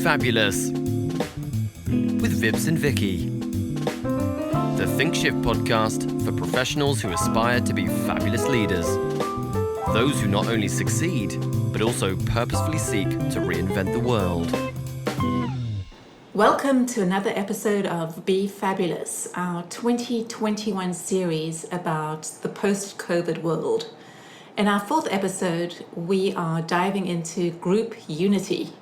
Fabulous with Vibs and Vicky. The ThinqShift podcast for professionals who aspire to be fabulous leaders. Those who not only succeed, but also purposefully seek to reinvent the world. Welcome to another episode of Be Fabulous, our 2021 series about the post-COVID world. In our fourth episode, we are diving into group unity.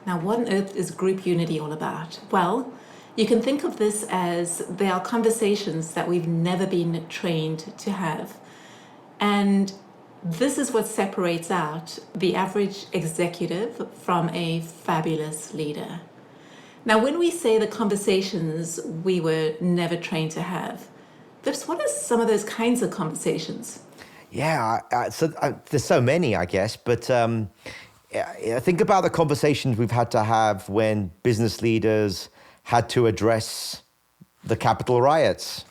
Now, what on earth is group unity all about? Well, you can think of this as they are conversations that we've never been trained to have. And this is what separates out the average executive from a fabulous leader. Now, when we say the conversations we were never trained to have, Vips, what are some of those kinds of conversations? Yeah, there's so many, I guess, but think about the conversations we've had to have when business leaders had to address the Capitol riots,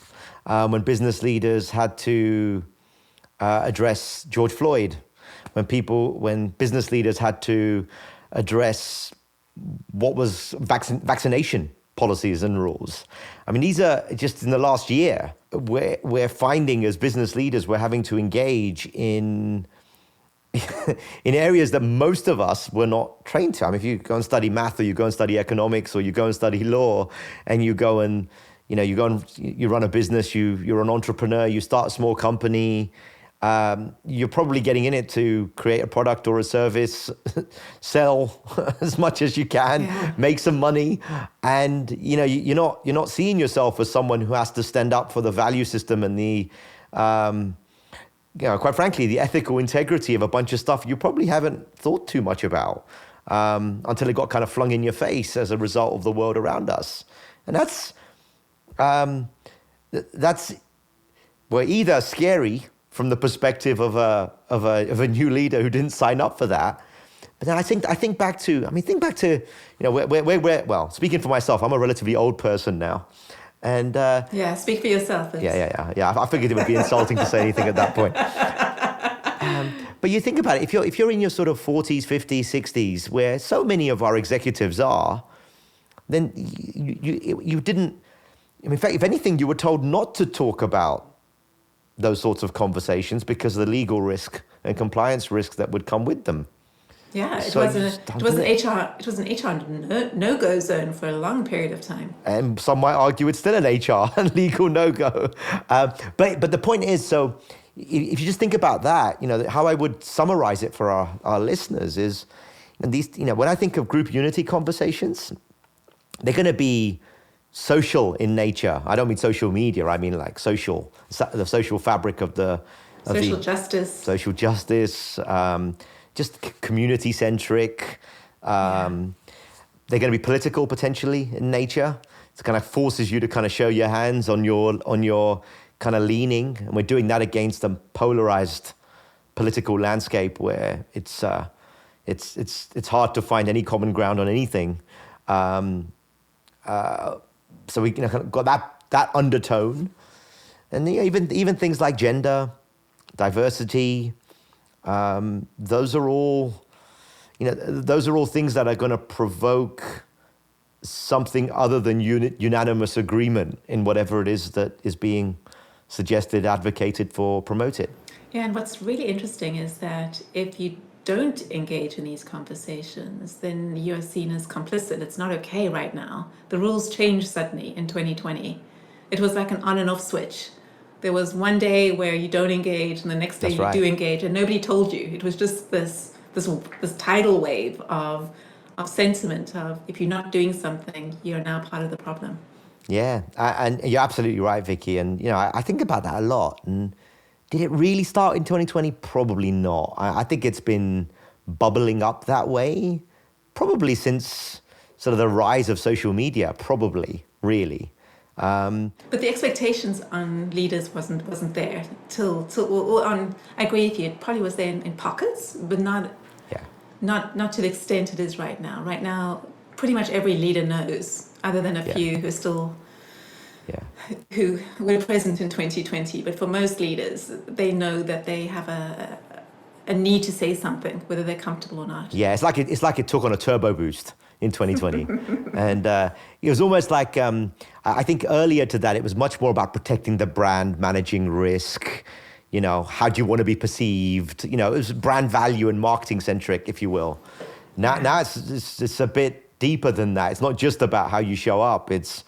when business leaders had to address George Floyd, when business leaders had to address what was vaccination policies and rules. I mean, these are just in the last year, we're finding as business leaders, we're having to engage in areas that most of us were not trained to. I mean, if you go and study math, or you go and study economics, or you go and study law, and you run a business, you're an entrepreneur, you start a small company, you're probably getting in it to create a product or a service, sell as much as you can, make some money, and you're not seeing yourself as someone who has to stand up for the value system and the quite frankly, the ethical integrity of a bunch of stuff you probably haven't thought too much about until it got kind of flung in your face as a result of the world around us, and that's either scary from the perspective of a new leader who didn't sign up for that. But then I think back to well, speaking for myself, I'm a relatively old person now. And speak for yourself. Yeah. I figured it would be insulting to say anything at that point. But you think about it, if you're in your sort of 40s, 50s, 60s, where so many of our executives are, then you didn't. In fact, if anything, you were told not to talk about those sorts of conversations because of the legal risk and compliance risk that would come with them. Yeah, it was an HR no-go zone for a long period of time. And some might argue it's still an HR and legal no-go. But the point is, so if you just think about that, how I would summarize it for our listeners is, and these, when I think of group unity conversations, they're going to be social in nature. I don't mean social media. I mean like the social fabric of social justice, just community centric. They're going to be political potentially in nature. It kind of forces you to kind of show your hands on your kind of leaning, and we're doing that against a polarized political landscape where it's hard to find any common ground on anything. So we kind of got that undertone, and even things like gender, diversity, those are all things that are going to provoke something other than unanimous agreement in whatever it is that is being suggested, advocated for, promoted. Yeah, and what's really interesting is that if you don't engage in these conversations, then you're seen as complicit. It's not okay right now. The rules changed suddenly in 2020. It was like an on and off switch. There was one day where you don't engage, and the next day do engage, and nobody told you. It was just this tidal wave of sentiment of, if you're not doing something, you're now part of the problem. Yeah, and you're absolutely right, Vicky. And I think about that a lot. And did it really start in 2020? Probably not. I think it's been bubbling up that way, probably since sort of the rise of social media, probably, really. But the expectations on leaders wasn't there till I agree with you. It probably was there in pockets, but not to the extent it is right now. Right now, pretty much every leader knows, other than a few who are still who were present in 2020. But for most leaders, they know that they have a need to say something, whether they're comfortable or not. Yeah, it's like it took on a turbo boost. in 2020. And it was almost like, I think earlier to that, it was much more about protecting the brand, managing risk, how do you want to be perceived? It was brand value and marketing centric, if you will. Now it's a bit deeper than that. It's not just about how you show up. It's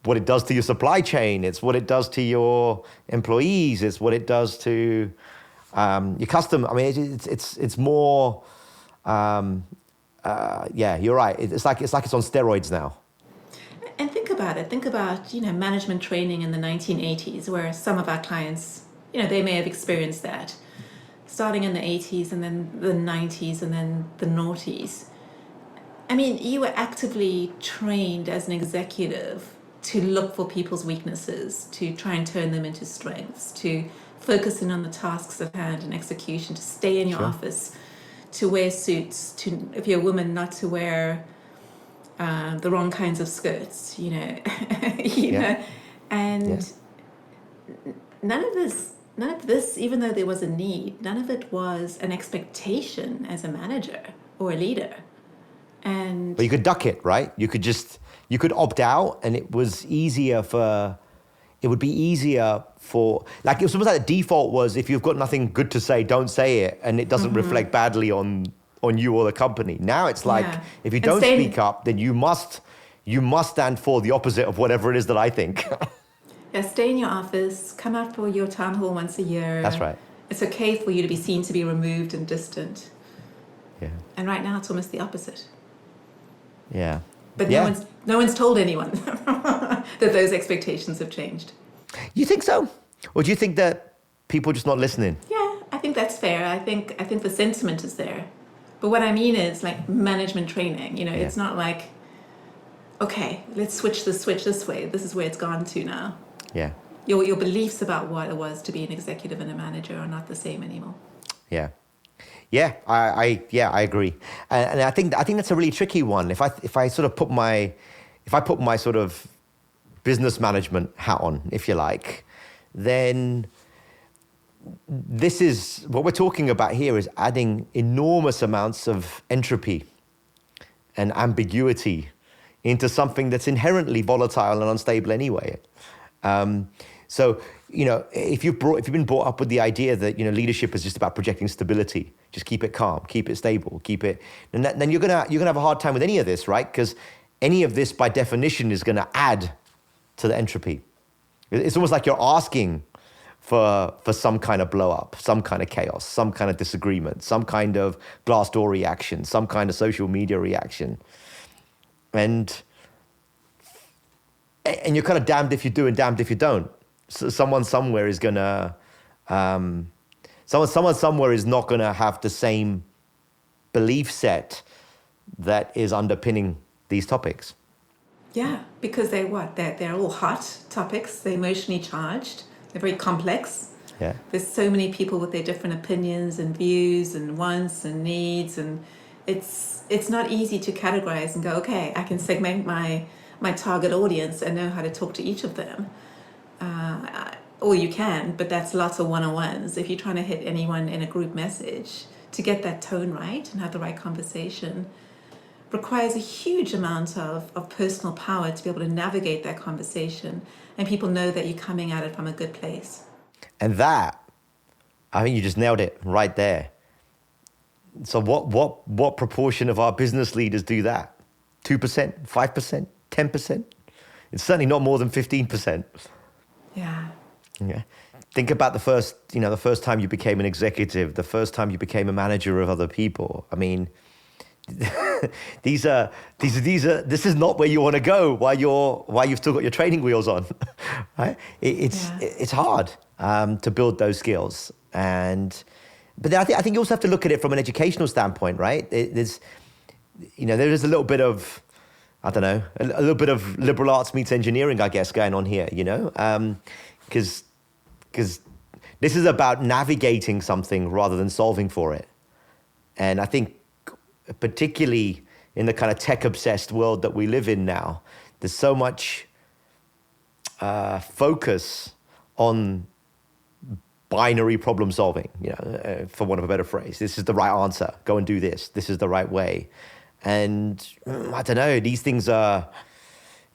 what it does to your supply chain. It's what it does to your employees. It's what it does to your custom. I mean, it's more. You're right. It's like it's on steroids now. And think about it. Think about, management training in the 1980s, where some of our clients, they may have experienced that, starting in the 80s and then the 90s and then the noughties. I mean, you were actively trained as an executive to look for people's weaknesses, to try and turn them into strengths, to focus in on the tasks at hand and execution, to stay in your office, to wear suits, to, if you're a woman, not to wear the wrong kinds of skirts, you know, and none of this, even though there was a need, none of it was an expectation as a manager or a leader. But you could duck it, right? You could opt out, and it was easier it would be easier for, like, it was almost like the default was, if you've got nothing good to say, don't say it, and it doesn't reflect badly on you or the company. Now it's like, if you don't speak up, then you must stand for the opposite of whatever it is that I think. Stay in your office, come out for your town hall once a year. That's right. It's okay for you to be seen to be removed and distant. Yeah. And right now it's almost the opposite. Yeah. But no one's told anyone that those expectations have changed. You think so? Or do you think that people are just not listening? Yeah, I think that's fair. I think the sentiment is there. But what I mean is, like, management training, it's not like, okay, let's switch this way. This is where it's gone to now. Yeah. Your beliefs about what it was to be an executive and a manager are not the same anymore. Yeah. Yeah, I agree, and I think that's a really tricky one. If I sort of put my sort of business management hat on, if you like, then this is what we're talking about here, is adding enormous amounts of entropy and ambiguity into something that's inherently volatile and unstable anyway. So, if you've been brought up with the idea that, leadership is just about projecting stability, just keep it calm, keep it stable, and then you're gonna have a hard time with any of this, right? Because any of this, by definition, is gonna add to the entropy. It's almost like you're asking for some kind of blow up, some kind of chaos, some kind of disagreement, some kind of Glassdoor reaction, some kind of social media reaction, and you're kind of damned if you do and damned if you don't. So someone somewhere is gonna, someone somewhere is not gonna have the same belief set that is underpinning these topics. Yeah, because they're all hot topics. They're emotionally charged. They're very complex. Yeah. There's so many people with their different opinions and views and wants and needs, and it's not easy to categorize and go, okay, I can segment my target audience and know how to talk to each of them. Or you can, but that's lots of one-on-ones. If you're trying to hit anyone in a group message, to get that tone right and have the right conversation requires a huge amount of personal power to be able to navigate that conversation, and people know that you're coming at it from a good place. And that, I think you just nailed it right there. So what proportion of our business leaders do that? 2%, 5%, 10%? It's certainly not more than 15%. Yeah. Yeah. Think about the first time you became an executive, the first time you became a manager of other people. I mean, this is not where you want to go while you've still got your training wheels on, right? It's hard to build those skills, but I think you also have to look at it from an educational standpoint, right? There is a little bit of, I don't know, a little bit of liberal arts meets engineering, I guess, going on here, because this is about navigating something rather than solving for it. And I think particularly in the kind of tech-obsessed world that we live in now, there's so much focus on binary problem solving, for want of a better phrase. This is the right answer. Go and do this. This is the right way. And I don't know, these things are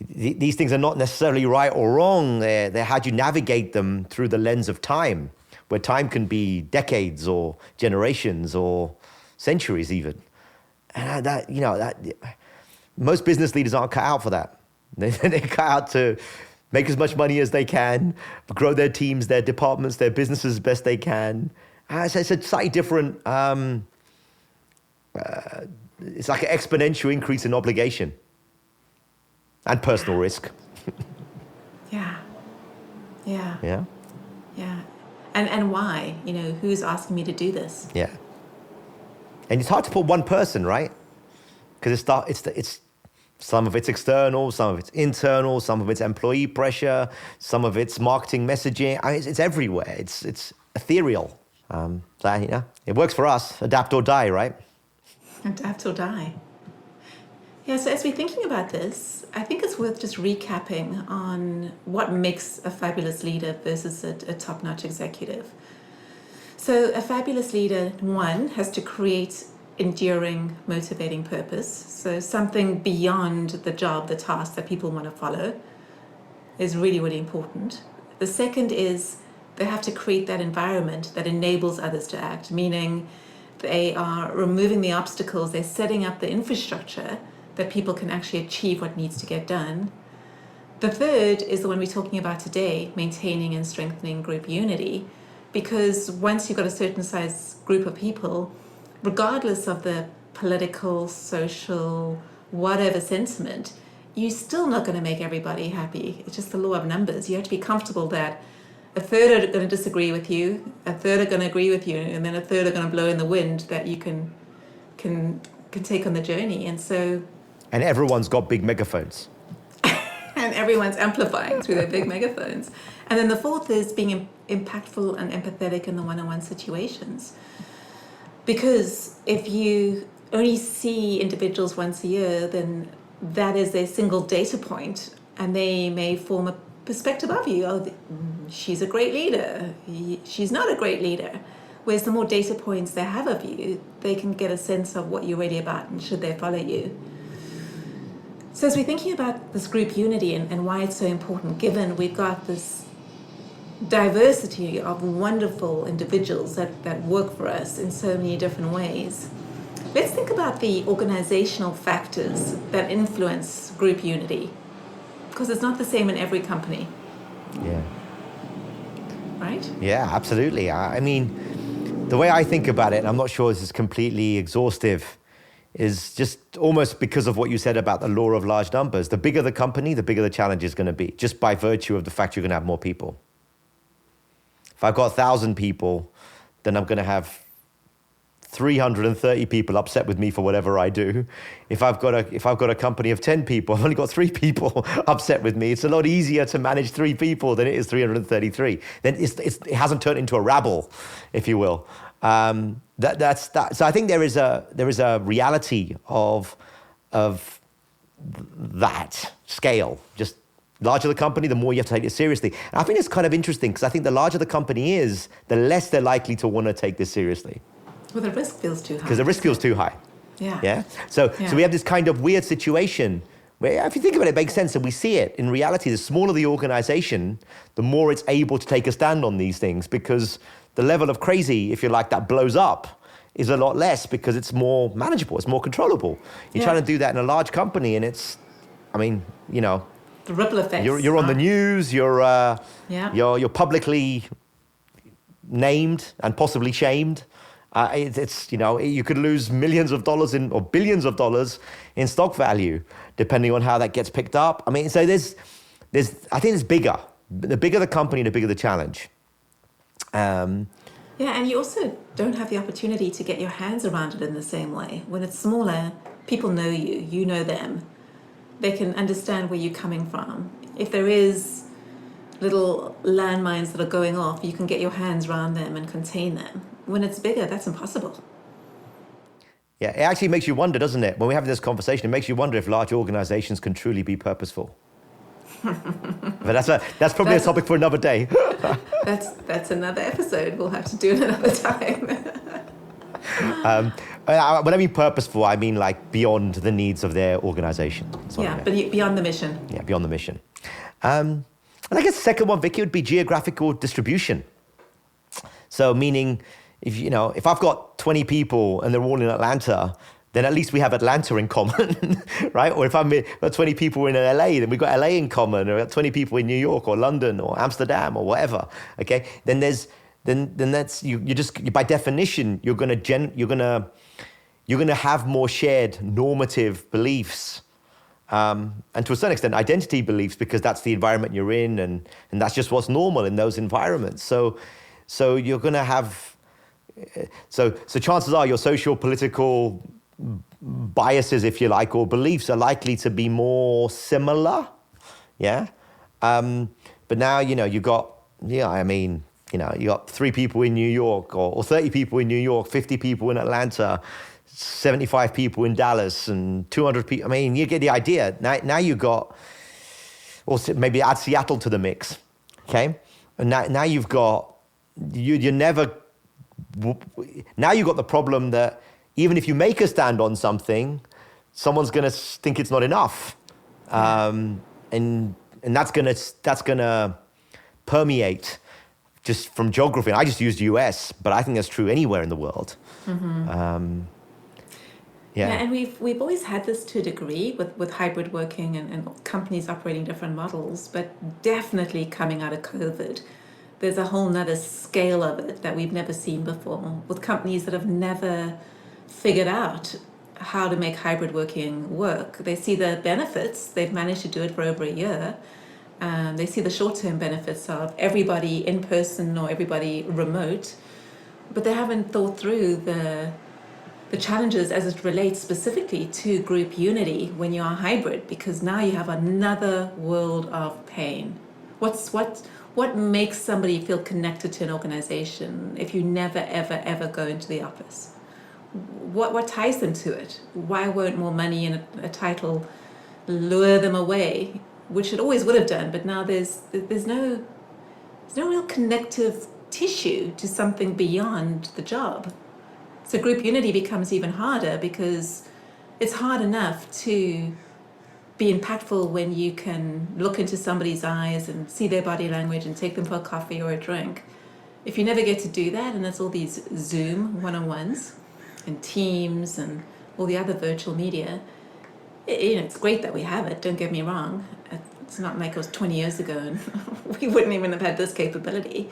not necessarily right or wrong. They're how do you navigate them through the lens of time, where time can be decades or generations or centuries even. And most business leaders aren't cut out for that. They're cut out to make as much money as they can, grow their teams, their departments, their businesses as best they can. So it's a slightly different, it's like an exponential increase in obligation and personal risk. Yeah. Yeah. And why? Who's asking me to do this? Yeah. And it's hard to put one person, right? Because it's some of it's external, some of it's internal, some of it's employee pressure, some of it's marketing messaging. It's everywhere. It's ethereal. It works for us. Adapt or die, right? Adapt or die. Yeah, so as we're thinking about this, I think it's worth just recapping on what makes a fabulous leader versus a top-notch executive. So a fabulous leader, one, has to create enduring, motivating purpose. So something beyond the job, the task that people want to follow is really, really important. The second is they have to create that environment that enables others to act, meaning they are removing the obstacles, they're setting up the infrastructure that people can actually achieve what needs to get done. The third is the one we're talking about today, maintaining and strengthening group unity, because once you've got a certain size group of people, regardless of the political, social, whatever sentiment, you're still not going to make everybody happy. It's just the law of numbers. You have to be comfortable that a third are going to disagree with you, a third are going to agree with you, and then a third are going to blow in the wind that you can take on the journey. And everyone's got big megaphones. And everyone's amplifying through their big megaphones. And then the fourth is being impactful and empathetic in the one-on-one situations. Because if you only see individuals once a year, then that is their single data point, and they may form a perspective of you. Oh, she's a great leader. She's not a great leader. Whereas the more data points they have of you, they can get a sense of what you're really about and should they follow you. So as we're thinking about this group unity and why it's so important, given we've got this diversity of wonderful individuals that work for us in so many different ways, let's think about the organizational factors that influence group unity, because it's not the same in every company. Yeah. Right? Yeah, absolutely. I mean, the way I think about it, and I'm not sure this is completely exhaustive, is just almost because of what you said about the law of large numbers. The bigger the company, the bigger the challenge is going to be, just by virtue of the fact you're going to have more people. If I've got 1,000 people, then I'm going to have 330 people upset with me for whatever I do. If I've got a company of 10 people, I've only got 3 people upset with me. It's a lot easier to manage 3 people than it is 333. Then it hasn't turned into a rabble, if you will. That's that. So I think there is a reality of that scale. Just larger the company, the more you have to take it seriously. And I think it's kind of interesting because I think the larger the company is, the less they're likely to want to take this seriously. Well, the risk feels too high. Because the risk feels too high. Yeah. So we have this kind of weird situation where, if you think about it, it makes sense, and we see it in reality. The smaller the organization, the more it's able to take a stand on these things, because the level of crazy, if you like, that blows up is a lot less because it's more manageable, it's more controllable. You're trying to do that in a large company, and it's, the ripple effects. You're on the news. You're publicly named and possibly shamed. You could lose millions of dollars or billions of dollars in stock value, depending on how that gets picked up. So I think it's bigger. The bigger the company, the bigger the challenge. And you also don't have the opportunity to get your hands around it in the same way. When it's smaller, people know you, you know them. They can understand where you're coming from. If there is little landmines that are going off, you can get your hands around them and contain them. When it's bigger, that's impossible. Yeah, it actually makes you wonder, doesn't it? When we have this conversation, it makes you wonder if large organizations can truly be purposeful. But that's probably a topic for another day. That's another episode we'll have to do another time. When I mean purposeful, I mean like beyond the needs of their organization. Yeah, but beyond the mission. Yeah, beyond the mission. And I guess the second one, Vicky, would be geographical distribution. So meaning, if I've got 20 people and they're all in Atlanta, then at least we have Atlanta in common, right? Or if I've got 20 people in LA, then we've got LA in common, or 20 people in New York or London or Amsterdam or whatever. Okay, then that's you just by definition you're gonna have more shared normative beliefs. And to a certain extent, identity beliefs, because that's the environment you're in, and that's just what's normal in those environments. So you're going to have, so chances are your social, political biases, if you like, or beliefs are likely to be more similar. Yeah. But now, you got 3 people in New York or 30 people in New York, 50 people in Atlanta, 75 people in Dallas, and 200 people. I mean, you get the idea. Now you got, or maybe add Seattle to the mix, okay? And now you've got, you're never, now you've got the problem that even if you make a stand on something, someone's going to think it's not enough. And that's gonna permeate just from geography. And I just used US, but I think that's true anywhere in the world. Mm-hmm. Yeah, and we've always had this to a degree with hybrid working and companies operating different models, but definitely coming out of COVID, there's a whole nother scale of it that we've never seen before, with companies that have never figured out how to make hybrid working work. They see the benefits, they've managed to do it for over a year. They see the short-term benefits of everybody in person or everybody remote, but they haven't thought through the challenges as it relates specifically to group unity when you are hybrid, because now you have another world of pain. What makes somebody feel connected to an organization if you never, ever, ever go into the office? What ties them to it? Why won't more money and a title lure them away, which it always would have done, but now there's no real connective tissue to something beyond the job. So group unity becomes even harder, because it's hard enough to be impactful when you can look into somebody's eyes and see their body language and take them for a coffee or a drink. If you never get to do that, and it's all these Zoom one-on-ones and Teams and all the other virtual media, it's great that we have it, don't get me wrong. It's not like it was 20 years ago and we wouldn't even have had this capability.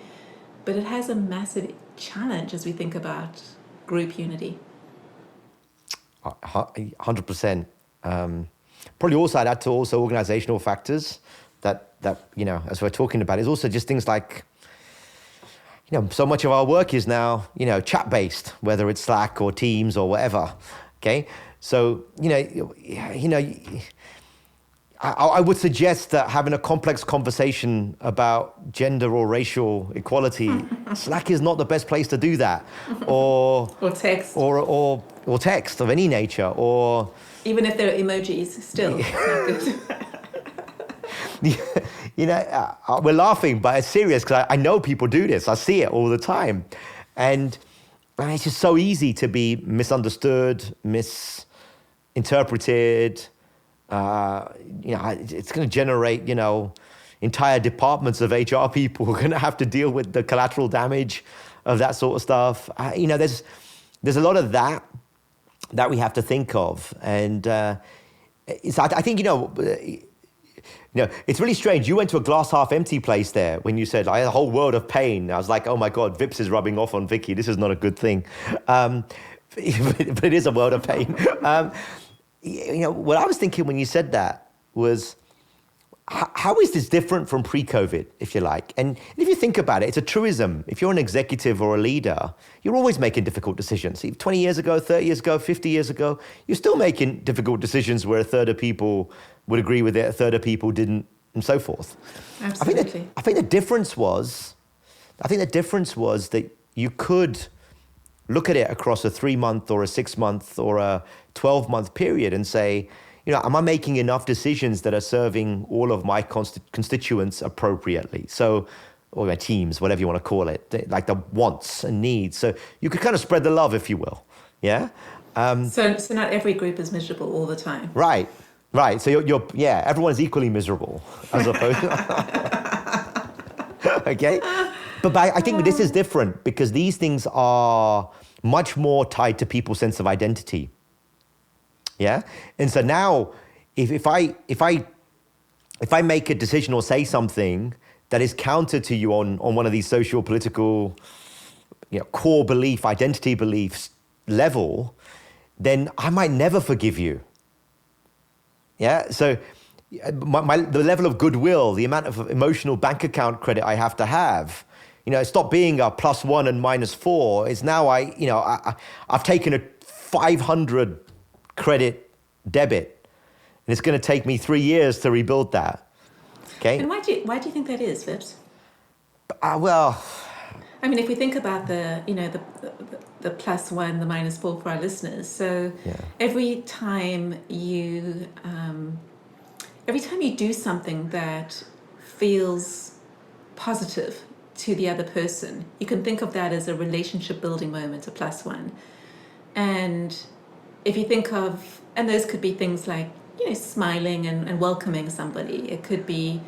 But it has a massive challenge as we think about group unity. 100%. Probably also I'd add to also organizational factors that as we're talking about, is also just things like, so much of our work is now, chat based, whether it's Slack or Teams or whatever. Okay. So, I would suggest that having a complex conversation about gender or racial equality, Slack is not the best place to do that, or text, or text of any nature, or even if they're emojis, still it's not good. We're laughing, but it's serious, because I know people do this. I see it all the time, and it's just so easy to be misunderstood, misinterpreted. It's going to generate, entire departments of HR people who are going to have to deal with the collateral damage of that sort of stuff. There's a lot of that we have to think of, and I think it's really strange. You went to a glass half empty place there when you said I had a whole world of pain. I was like, oh my God, Vips is rubbing off on Vicky. This is not a good thing, but it is a world of pain. What I was thinking when you said that was, how is this different from pre-COVID, if you like? And if you think about it, it's a truism. If you're an executive or a leader, you're always making difficult decisions. 20 years ago, 30 years ago, 50 years ago, you're still making difficult decisions where a third of people would agree with it, a third of people didn't, and so forth. Absolutely. I think the difference was that you could look at it across a 3-month or a 6-month or a 12-month period and say, am I making enough decisions that are serving all of my constituents appropriately? So, or my teams, whatever you want to call it, like the wants and needs. So you could kind of spread the love, if you will. Yeah. So not every group is miserable all the time. Right. Right. So yeah, everyone's equally miserable as opposed okay. But I think this is different because these things are much more tied to people's sense of identity. Yeah. And so now if I make a decision or say something that is counter to you on one of these social political, core belief, identity beliefs level, then I might never forgive you. Yeah. So the level of goodwill, the amount of emotional bank account credit I have to have, stop being a +1 and -4. It's now I've taken a 500 credit debit, and it's going to take me 3 years to rebuild that. Okay. And why do you think that is, Vips? Well, I mean, if we think about the +1, the -4 for our listeners, so every time you do something that feels positive to the other person, you can think of that as a relationship building moment, a +1. And if you think of, and those could be things like, smiling and welcoming somebody. It could be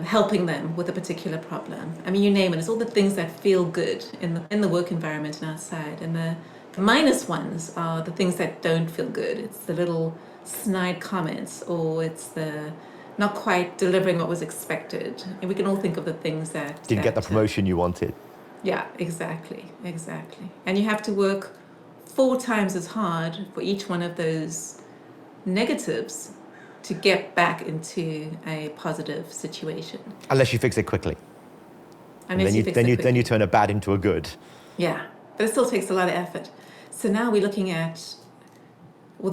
helping them with a particular problem. I mean, you name it. It's all the things that feel good in the work environment and outside. And the -1s are the things that don't feel good. It's the little snide comments, or it's the not quite delivering what was expected. And we can all think of the things that didn't get the promotion you wanted. Yeah, exactly. And you have to work 4 times as hard for each one of those negatives to get back into a positive situation. Unless you fix it quickly. Then you turn a bad into a good. Yeah, but it still takes a lot of effort. So now we're looking at,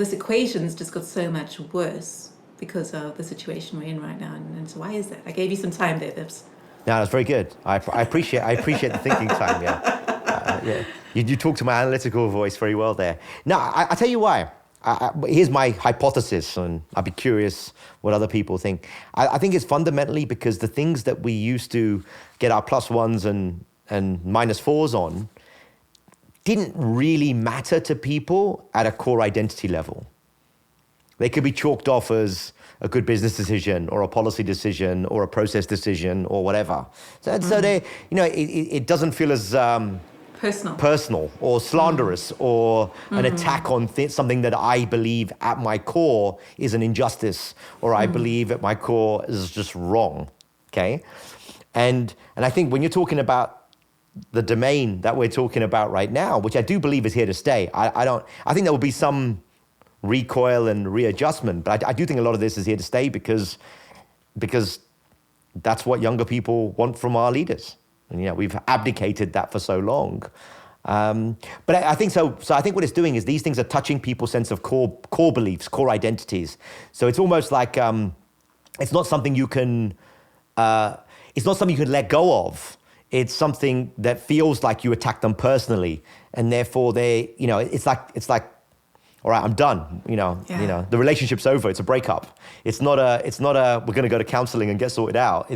this equation's just got so much worse because of the situation we're in right now. And so why is that? I gave you some time there, Vips. No, that's very good. I appreciate the thinking time. Yeah, You talk to my analytical voice very well there. Now, I tell you why. Here's my hypothesis, and I'd be curious what other people think. I think it's fundamentally because the things that we used to get our +1s and -4s on didn't really matter to people at a core identity level. They could be chalked off as a good business decision or a policy decision or a process decision or whatever. So they, it doesn't feel as personal or slanderous or an attack on something that I believe at my core is an injustice or I believe at my core is just wrong. Okay. And I think when you're talking about the domain that we're talking about right now, which I do believe is here to stay, I think there will be some recoil and readjustment, but I do think a lot of this is here to stay because that's what younger people want from our leaders. And we've abdicated that for so long. But I think so. So I think what it's doing is these things are touching people's sense of core beliefs, core identities. So it's almost like it's not something you can let go of. It's something that feels like you attack them personally, and therefore it's like, all right, I'm done. The relationship's over. It's a breakup. It's not a we're going to go to counseling and get sorted out.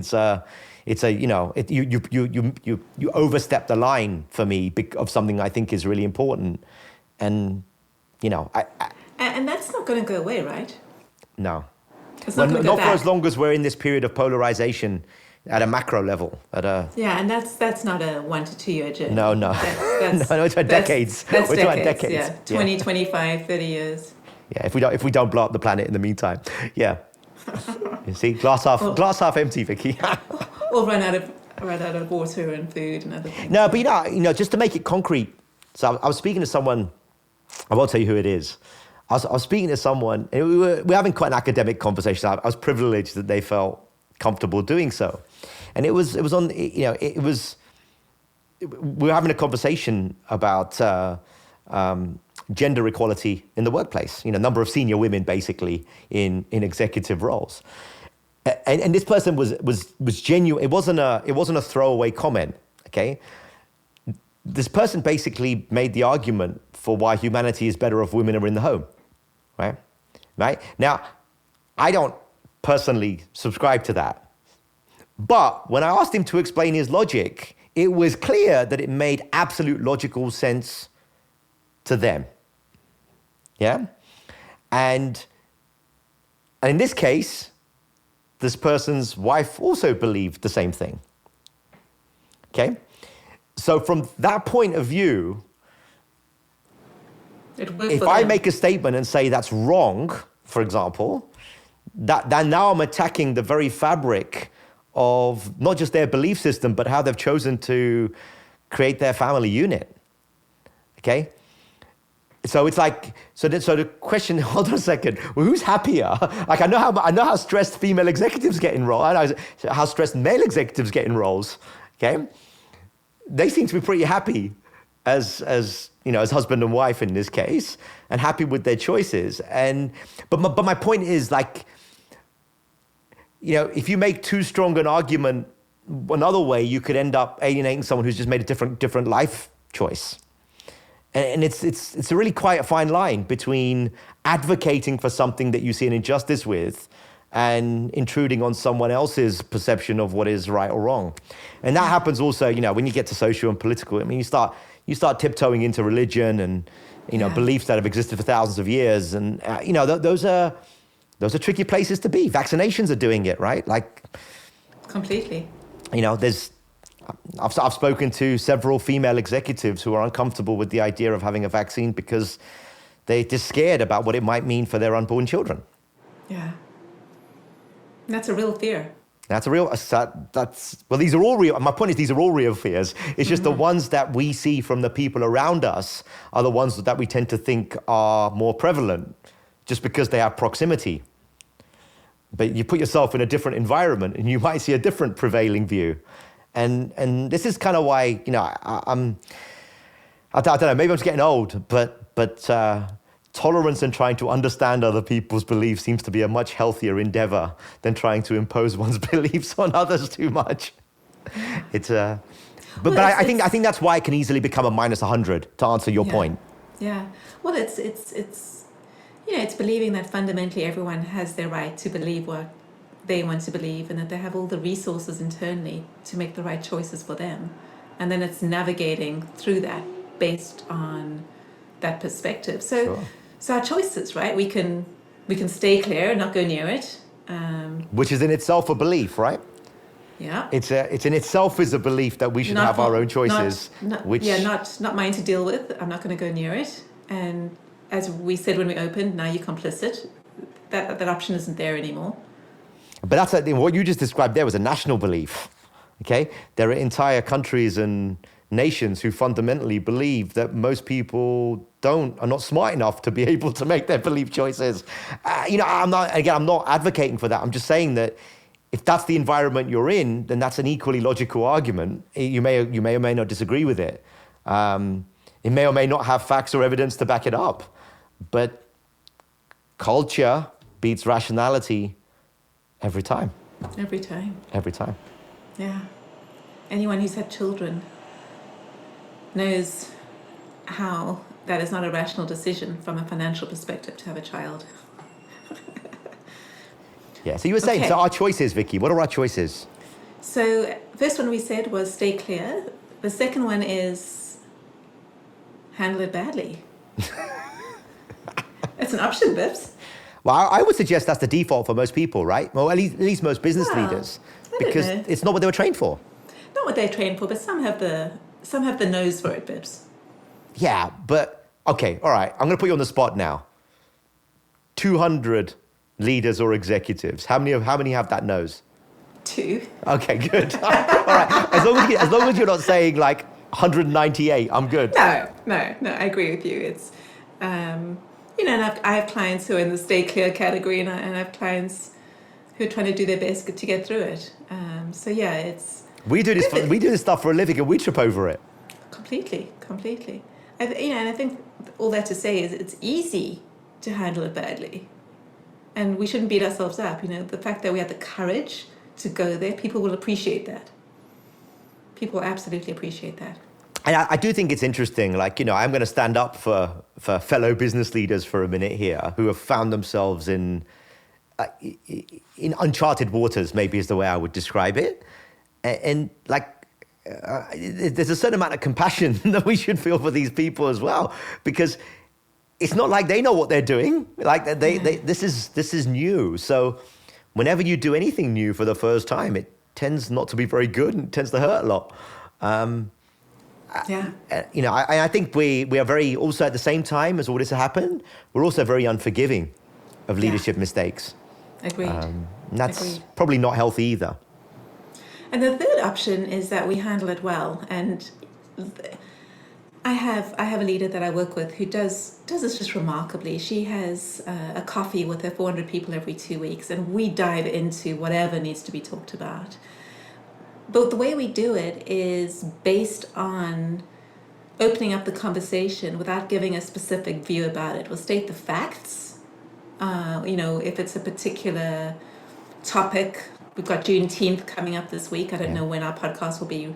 You overstep the line for me of something I think is really important, and and that's not going to go away, right? No, it's not for as long as we're in this period of polarization at a macro level. And that's not a 1 to 2 year journey. No, it's decades. We're talking about decades. Yeah, 20, 25, 30 years. Yeah, if we don't blow up the planet in the meantime. Yeah. You see, glass half empty, Vicky. Or run out of water and food and other things. No, but just to make it concrete. So I was speaking to someone. I won't tell you who it is. I was speaking to someone, and we were having quite an academic conversation. I was privileged that they felt comfortable doing so, and we were having a conversation about gender equality in the workplace. Number of senior women basically in executive roles. And this person was genuine. It wasn't a throwaway comment. Okay, this person basically made the argument for why humanity is better if women are in the home. Right now, I don't personally subscribe to that, but when I asked him to explain his logic, it was clear that it made absolute logical sense to them. Yeah? And in this case, this person's wife also believed the same thing. Okay? So from that point of view, if I make a statement and say that's wrong, for example, that now I'm attacking the very fabric of not just their belief system, but how they've chosen to create their family unit. Okay? So it's like, so the question, hold on a second, well, who's happier? Like I know how stressed female executives get in roles. I know how stressed male executives get in roles. Okay? They seem to be pretty happy as husband and wife in this case, and happy with their choices. But my point is, like, if you make too strong an argument another way, you could end up alienating someone who's just made a different life choice. And it's a really quite a fine line between advocating for something that you see an injustice with and intruding on someone else's perception of what is right or wrong. And that happens also, when you get to social and political. I mean, you start tiptoeing into religion and beliefs that have existed for thousands of years, and those are tricky places to be. Vaccinations are doing it, right? Like completely. I've spoken to several female executives who are uncomfortable with the idea of having a vaccine because they're just scared about what it might mean for their unborn children. Yeah. That's a real fear. These are all real. My point is, these are all real fears. It's just the ones that we see from the people around us are the ones that we tend to think are more prevalent just because they have proximity. But you put yourself in a different environment and you might see a different prevailing view. And this is kind of why, I don't know, maybe I'm just getting old, but tolerance and trying to understand other people's beliefs seems to be a much healthier endeavor than trying to impose one's beliefs on others too much. I think that's why it can easily become a minus 100, to answer your point. Yeah. Well, it's believing that fundamentally everyone has their right to believe what they want to believe, and that they have all the resources internally to make the right choices for them. And then it's navigating through that based on that perspective. So our choices, right? We can stay clear and not go near it. Which is in itself a belief, right? Yeah. It's in itself is a belief that we should have our own choices. Not mine to deal with. I'm not going to go near it. And as we said when we opened, now you're complicit. That option isn't there anymore. But that's what you just described there was a national belief. Okay, there are entire countries and nations who fundamentally believe that most people are not smart enough to be able to make their belief choices. I'm not advocating for that. I'm just saying that if that's the environment you're in, then that's an equally logical argument. You may or may not disagree with it. It may or may not have facts or evidence to back it up. But culture beats rationality every time. Every time. Every time. Yeah. Anyone who's had children knows how that is not a rational decision from a financial perspective to have a child. Yeah, so you were saying, so our choices, Vicky, what are our choices? So first one we said was stay clear. The second one is handle it badly. It's an option, Bibbs. Well, I would suggest that's the default for most people, right? Well, at least most business leaders, because it's not what they were trained for. Not what they're trained for, but some have the nose for it, Bibbs. Yeah, but okay, all right. I'm going to put you on the spot now. 200 leaders or executives. How many have that nose? 2. Okay, good. All right. As long as you're not saying like 198, I'm good. No, I agree with you. It's and I have clients who are in the stay clear category, and I have clients who are trying to do their best to get through it. We do this stuff for a living, and we trip over it. Completely. And I think all that to say is it's easy to handle it badly, and we shouldn't beat ourselves up. The fact that we have the courage to go there, people will appreciate that. People will absolutely appreciate that. And I do think it's interesting, I'm going to stand up for fellow business leaders for a minute here who have found themselves in uncharted waters, maybe is the way I would describe it. And there's a certain amount of compassion that we should feel for these people as well, because it's not like they know what they're doing. Like this is new. So whenever you do anything new for the first time, it tends not to be very good and tends to hurt a lot. I think we are very, also at the same time as all this happened, we're also very unforgiving of leadership mistakes. Agreed. And that's probably not healthy either. And the third option is that we handle it well. And I have a leader that I work with who does this just remarkably. She has a coffee with her 400 people every 2 weeks, and we dive into whatever needs to be talked about. But the way we do it is based on opening up the conversation without giving a specific view about it. We'll state the facts. If it's a particular topic, we've got Juneteenth coming up this week. I don't know when our podcast will be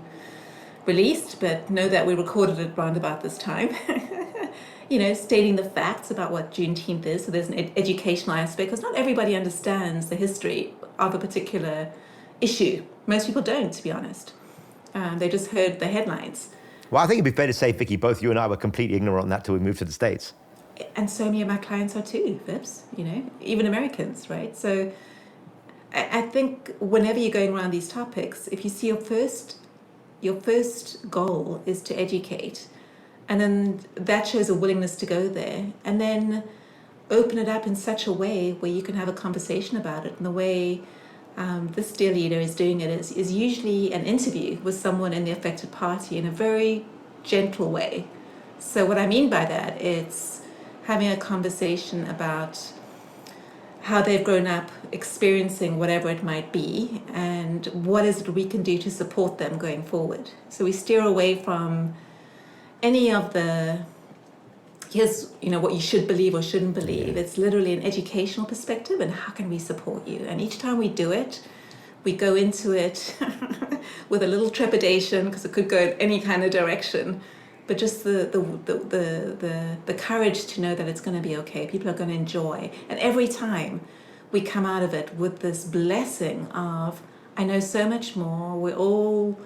released, but know that we recorded it around about this time. Stating the facts about what Juneteenth is. So there's an educational aspect, because not everybody understands the history of a particular issue. Most people don't, to be honest. They just heard the headlines. Well, I think it'd be fair to say, Vicky, both you and I were completely ignorant on that till we moved to the States. And so many of my clients are too, Vips, even Americans, right? So I think whenever you're going around these topics, if you see your first goal is to educate, and then that shows a willingness to go there, and then open it up in such a way where you can have a conversation about it. And the way this dear leader is doing it is usually an interview with someone in the affected party in a very gentle way. So what I mean by that, it's having a conversation about how they've grown up experiencing whatever it might be, and what is it we can do to support them going forward. So we steer away from any of the here's what you should believe or shouldn't believe. It's literally an educational perspective, and how can we support you? And each time we do it, we go into it with a little trepidation, because it could go in any kind of direction, but just the courage to know that it's going to be okay. People are going to enjoy. And every time we come out of it with this blessing of, I know so much more. We're all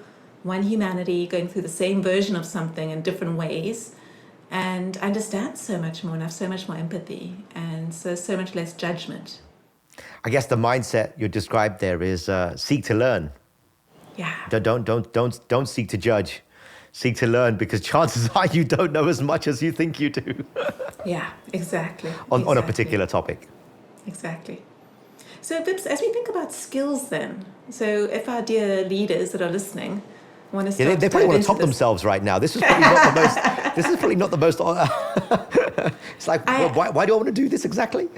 one humanity going through the same version of something in different ways. And I understand so much more, and have so much more empathy, and so much less judgment. I guess the mindset you described there is seek to learn. Yeah. Don't seek to judge. Seek to learn, because chances are you don't know as much as you think you do. Yeah, exactly. On a particular topic. Exactly. So, Vips, as we think about skills then, so if our dear leaders that are listening want to start they probably want to top this themselves right now. This is probably not the most. This is probably not the most. It's like, why do I want to do this exactly?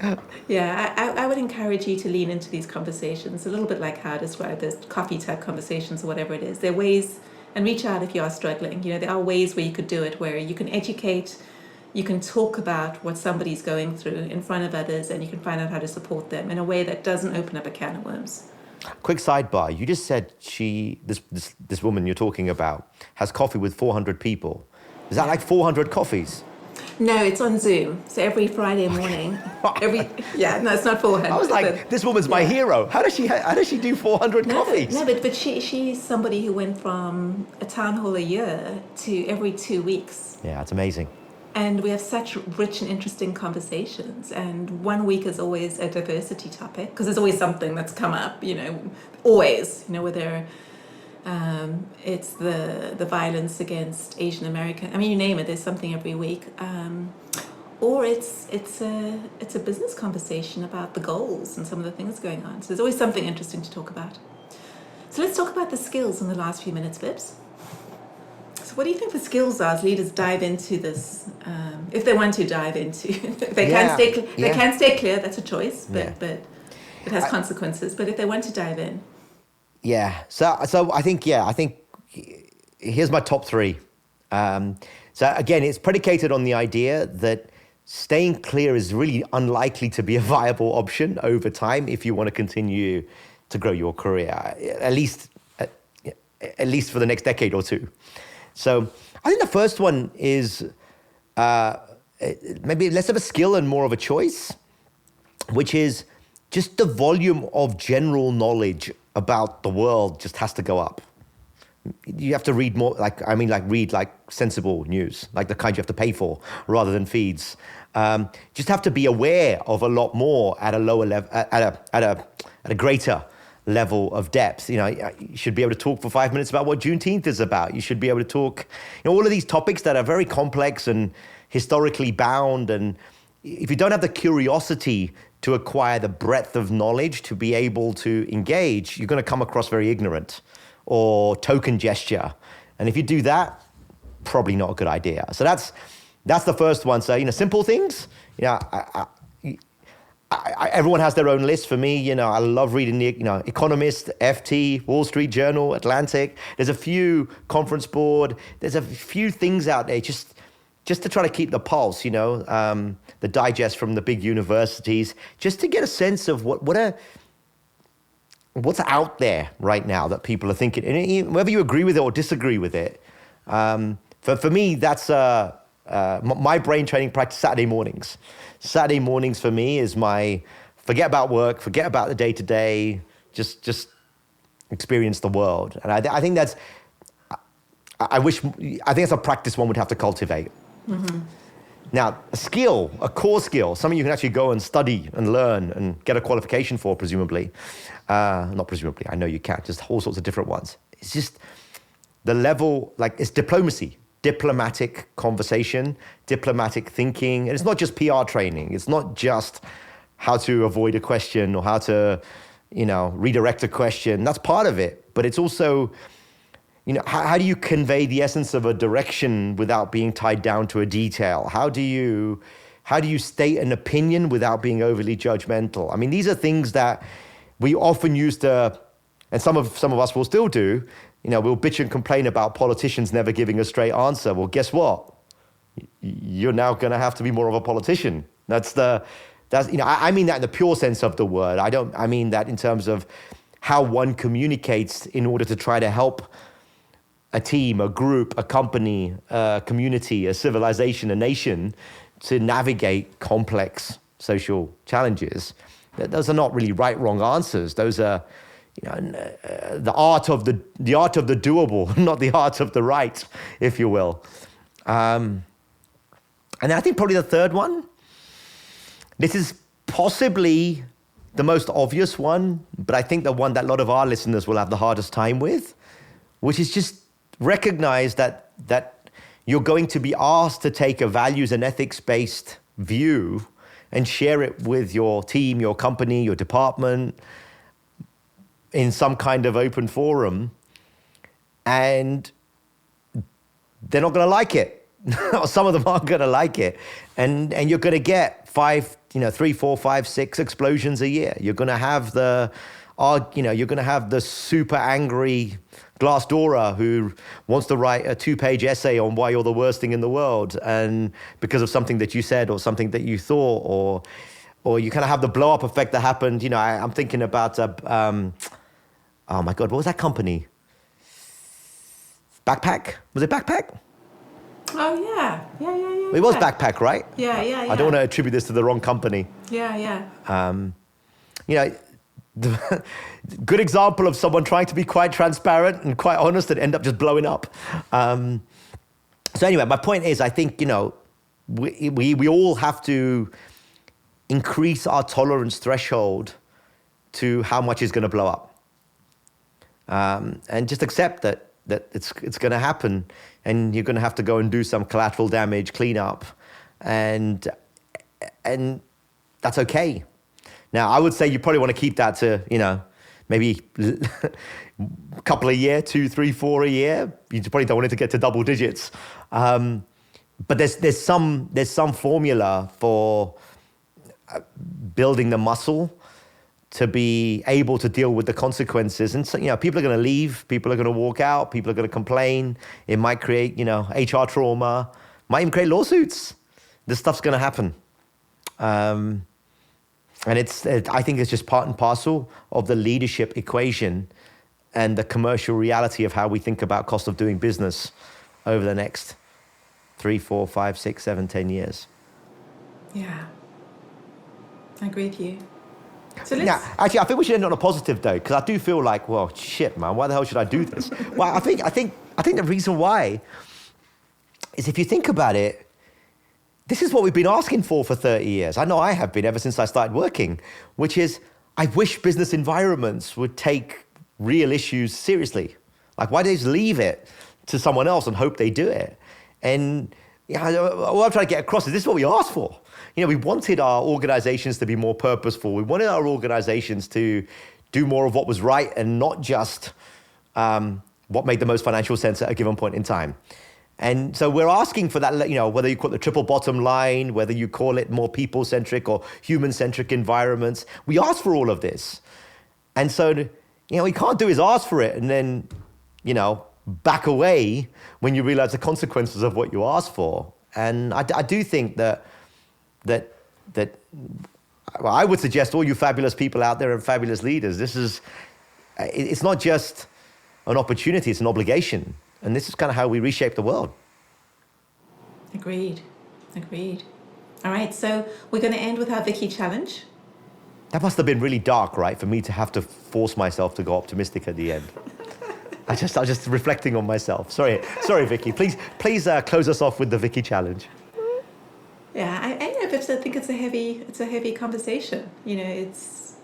Yeah, I would encourage you to lean into these conversations, a little bit like how I described this coffee type conversations or whatever it is. There are ways, and reach out if you are struggling. There are ways where you could do it, where you can educate, you can talk about what somebody's going through in front of others, and you can find out how to support them in a way that doesn't open up a can of worms. Quick sidebar. You just said this woman you're talking about has coffee with 400 people. Is that like 400 coffees? No, it's on Zoom. So every Friday morning, it's not 400. I was like, this woman's my hero. How does she do 400 coffees? No, but she's somebody who went from a town hall a year to every 2 weeks. Yeah, it's amazing. And we have such rich and interesting conversations. And 1 week is always a diversity topic, because there's always something that's come up, always, whether it's the violence against Asian American. I mean, you name it, there's something every week. Or it's a business conversation about the goals and some of the things going on. So there's always something interesting to talk about. So let's talk about the skills in the last few minutes, Vips. So what do you think the skills are as leaders dive into this? If they want to dive into, they can stay clear. That's a choice, but it has consequences. But if they want to dive in, So I think here's my top three. So again, it's predicated on the idea that staying clear is really unlikely to be a viable option over time if you want to continue to grow your career, at least for the next decade or two. So I think the first one is maybe less of a skill and more of a choice, which is just the volume of general knowledge about the world just has to go up. you have to read more, read like sensible news, like the kind you have to pay for rather than feeds. Just have to be aware of a lot more at a lower level, at a greater level of depth. You should be able to talk for 5 minutes about what Juneteenth is about. You should be able to talk, all of these topics that are very complex and historically bound. And if you don't have the curiosity to acquire the breadth of knowledge to be able to engage, you're going to come across very ignorant or token gesture. And if you do that, probably not a good idea. So that's the first one. So, simple things. Everyone has their own list. For me, I love reading the, Economist, FT, Wall Street Journal, Atlantic. There's a few Conference Board. There's a few things out there just to try to keep the pulse, the digest from the big universities, just to get a sense of what's out there right now that people are thinking, and whether you agree with it or disagree with it. For me, that's my brain training practice. Saturday mornings for me is my forget about work, forget about the day-to-day, just experience the world. And I think that's a practice one would have to cultivate. Mm-hmm. Now, a core skill, something you can actually go and study and learn and get a qualification for, presumably. Not presumably, I know you can, just all sorts of different ones. It's just the level, it's diplomacy, diplomatic conversation, diplomatic thinking. And it's not just PR training. It's not just how to avoid a question or how to, redirect a question. That's part of it. But it's also, how do you convey the essence of a direction without being tied down to a detail? How do you state an opinion without being overly judgmental? I mean, these are things that we often use to, and some of us will still do, we'll bitch and complain about politicians never giving a straight answer. Well, guess what? You're now going to have to be more of a politician. I mean that in the pure sense of the word. I mean that in terms of how one communicates in order to try to help a team, a group, a company, a community, a civilization, a nation to navigate complex social challenges. Those are not really right, wrong answers. Those are, the art of the doable, not the art of the right, if you will. And I think probably the third one, this is possibly the most obvious one, but I think the one that a lot of our listeners will have the hardest time with, which is just recognize that you're going to be asked to take a values and ethics-based view and share it with your team, your company, your department in some kind of open forum, and they're not going to like it. Or some of them aren't going to like it. And you're going to get 3, 4, 5, 6 explosions a year. You're going to have the super angry Glassdoorer who wants to write a 2-page essay on why you're the worst thing in the world, and because of something that you said or something that you thought, or you kind of have the blow-up effect that happened. I'm thinking about, oh my God, what was that company? Backpack? Was it Backpack? Oh, yeah. It was Backpack, right? Yeah. I don't want to attribute this to the wrong company. Yeah. Good example of someone trying to be quite transparent and quite honest and end up just blowing up. So anyway, my point is, I think, we all have to increase our tolerance threshold to how much is going to blow up. And just accept that it's going to happen, and you're going to have to go and do some collateral damage cleanup, and that's okay. Now, I would say you probably want to keep that to, maybe a couple a year, 2, 3, 4 a year. You probably don't want it to get to double digits. But there's some formula for building the muscle to be able to deal with the consequences. And so, people are going to leave, people are going to walk out, people are going to complain. It might create, HR trauma, might even create lawsuits. This stuff's going to happen. And I think it's just part and parcel of the leadership equation and the commercial reality of how we think about cost of doing business over the next 3, 4, 5, 6, 7, 10 years. Yeah. I agree with you. So let's... Yeah, actually, I think we should end on a positive though, because I do feel like, well, shit, man, why the hell should I do this? Well, I think the reason why is, if you think about it, this is what we've been asking for 30 years. I know I have been ever since I started working, which is, I wish business environments would take real issues seriously. Like, why do they just leave it to someone else and hope they do it? And what I'm trying to get across is, this is what we asked for. We wanted our organizations to be more purposeful. We wanted our organizations to do more of what was right and not just what made the most financial sense at a given point in time. And so we're asking for that, whether you call it the triple bottom line, whether you call it more people-centric or human-centric environments. We ask for all of this. And so, we can't do is ask for it and then, back away when you realize the consequences of what you asked for. And I do think that well, I would suggest all you fabulous people out there and fabulous leaders, it's not just an opportunity, it's an obligation. And this is kind of how we reshape the world. Agreed. All right, so we're going to end with our Vicky challenge. That must have been really dark, right? For me to have to force myself to go optimistic at the end. I was just reflecting on myself. Sorry, Vicky. Please close us off with the Vicky challenge. Yeah, I think it's a heavy conversation. It's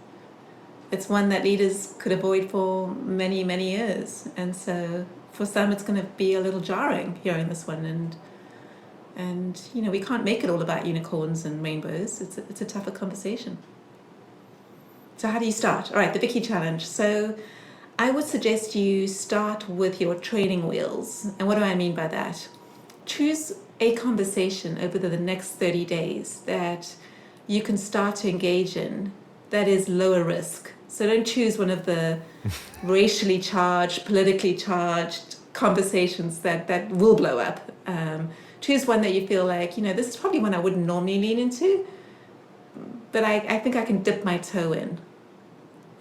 one that leaders could avoid for many, many years. And so for some, it's going to be a little jarring hearing this one. And we can't make it all about unicorns and rainbows. It's a tougher conversation. So how do you start? All right, the Vicky challenge. So I would suggest you start with your training wheels. And what do I mean by that? Choose a conversation over the next 30 days that you can start to engage in that is lower risk. So don't choose one of the racially charged, politically charged conversations that will blow up. Choose one that you feel like, this is probably one I wouldn't normally lean into, but I think I can dip my toe in.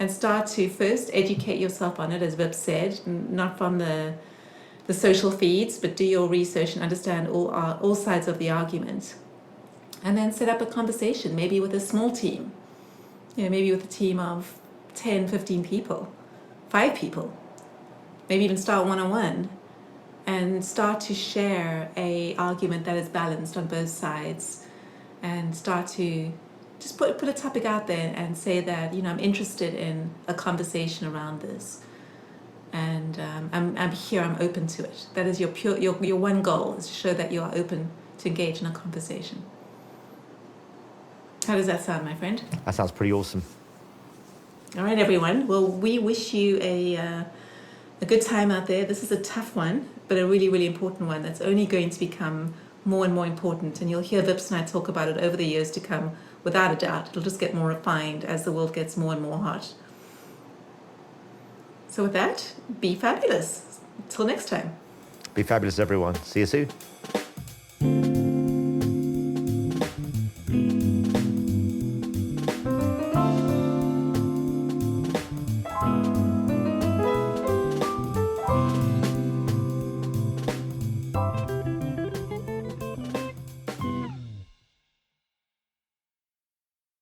And start to first educate yourself on it, as Vip said, not from the social feeds, but do your research and understand all sides of the argument. And then set up a conversation, maybe with a small team, maybe with a team of 10, 15 people, 5 people, maybe even start one-on-one and start to share a argument that is balanced on both sides, and start to just put a topic out there and say that, I'm interested in a conversation around this. And I'm here, I'm open to it. That is your one goal, is to show that you are open to engage in a conversation. How does that sound, my friend? That sounds pretty awesome. All right, everyone. Well, we wish you a good time out there. This is a tough one, but a really, really important one that's only going to become more and more important. And you'll hear Vips and I talk about it over the years to come, without a doubt. It'll just get more refined as the world gets more and more hot. So with that, be fabulous. Until next time. Be fabulous, everyone. See you soon.